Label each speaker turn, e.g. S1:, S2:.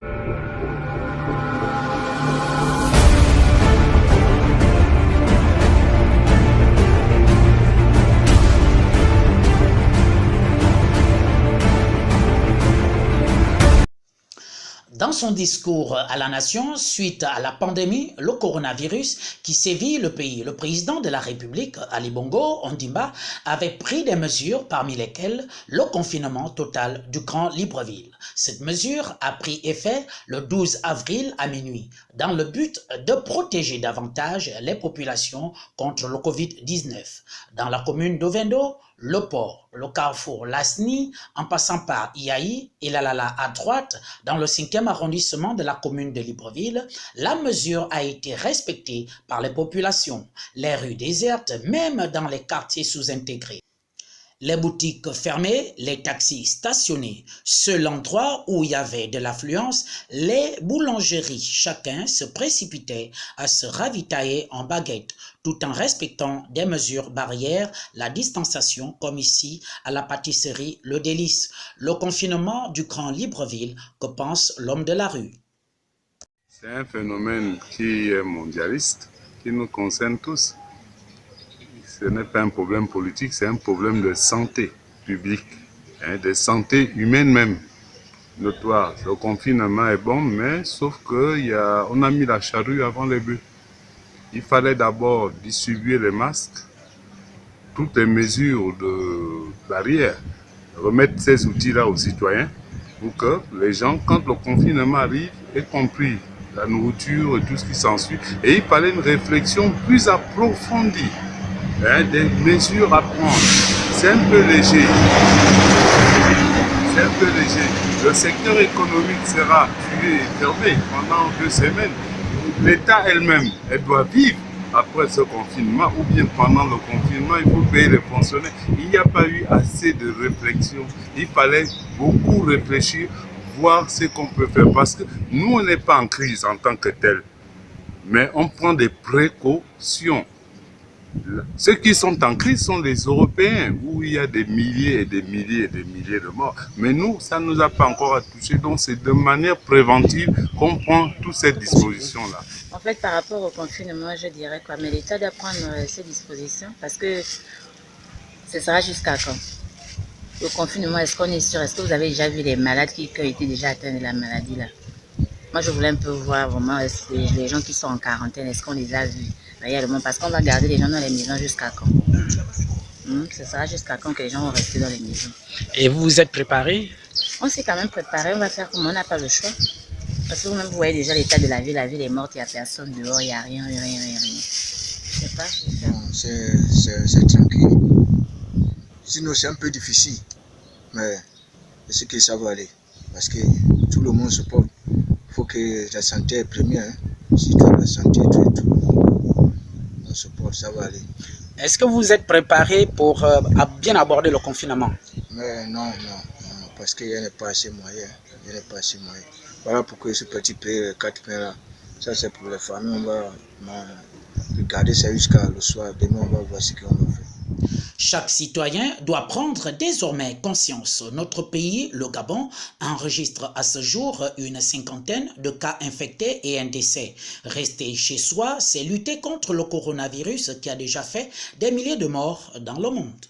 S1: Dans son discours à la nation suite à la pandémie, le coronavirus qui sévit le pays, le président de la République, Ali Bongo Ondimba, avait pris des mesures parmi lesquelles le confinement total du Grand Libreville. Cette mesure a pris effet le 12 avril à minuit, dans le but de protéger davantage les populations contre le Covid-19. Dans la commune d'Ovendo, le port, le carrefour Lasni, en passant par Iaï et Lalala à droite, dans le 5e arrondissement de la commune de Libreville, la mesure a été respectée par les populations. Les rues désertes, même dans les quartiers sous-intégrés. Les boutiques fermées, les taxis stationnés. Seul endroit où il y avait de l'affluence, les boulangeries. Chacun se précipitait à se ravitailler en baguette, tout en respectant des mesures barrières, la distanciation, comme ici à la pâtisserie Le Délice. Le confinement du Grand Libreville, que pense l'homme de la rue?
S2: C'est un phénomène qui est mondialiste, qui nous concerne tous. Ce n'est pas un problème politique, c'est un problème de santé publique, de santé humaine même, notoire. Le confinement est bon, mais sauf qu'on a mis la charrue avant les bœufs. Il fallait d'abord distribuer les masques, toutes les mesures de barrière, remettre ces outils-là aux citoyens pour que les gens, quand le confinement arrive, aient compris la nourriture et tout ce qui s'ensuit. Et il fallait une réflexion plus approfondie. Des mesures à prendre. C'est un peu léger. C'est un peu léger. Le secteur économique sera tué et fermé pendant 2 semaines. L'État elle-même, elle doit vivre après ce confinement ou bien pendant le confinement, il faut payer les fonctionnaires. Il n'y a pas eu assez de réflexion. Il fallait beaucoup réfléchir, voir ce qu'on peut faire. Parce que nous, on n'est pas en crise en tant que tel. Mais on prend des précautions. Ceux qui sont en crise sont les Européens, où il y a des milliers et des milliers et des milliers de morts. Mais nous, ça ne nous a pas encore touché. Donc c'est de manière préventive qu'on prend toutes ces dispositions-là.
S3: En fait, par rapport au confinement, je dirais quoi, mais l'État doit prendre ces dispositions parce que ce sera jusqu'à quand? Le confinement, est-ce qu'on est sûr? Est-ce que vous avez déjà vu les malades qui ont été déjà atteints de la maladie là? Moi, je voulais un peu voir vraiment les gens qui sont en quarantaine, est-ce qu'on les a vus réellement? Parce qu'on va garder les gens dans les maisons jusqu'à quand? Ce sera jusqu'à quand que les gens vont rester dans les maisons.
S1: Et vous vous êtes préparé?
S3: On s'est quand même préparé, on va faire comme on n'a pas le choix. Parce que vous-même, vous voyez déjà l'état de la ville est morte, il n'y a personne dehors, il n'y a rien. Je sais pas,
S4: c'est tranquille. Sinon, c'est un peu difficile, mais c'est que ça va aller. Parce que tout le monde se porte. Il faut que la santé est première. Si tu as la santé, on se porte, ça va aller.
S1: Est-ce que vous êtes préparé pour bien aborder le confinement?
S4: Mais non, parce qu'il n'y a pas assez moyen. Voilà pourquoi ce petit prix, 4 pains là, ça c'est pour les familles. On va regarder ça jusqu'à le soir. Demain, on va voir ce qu'on va faire.
S1: Chaque citoyen doit prendre désormais conscience. Notre pays, le Gabon, enregistre à ce jour une 50aine de cas infectés et un décès. Rester chez soi, c'est lutter contre le coronavirus qui a déjà fait des milliers de morts dans le monde.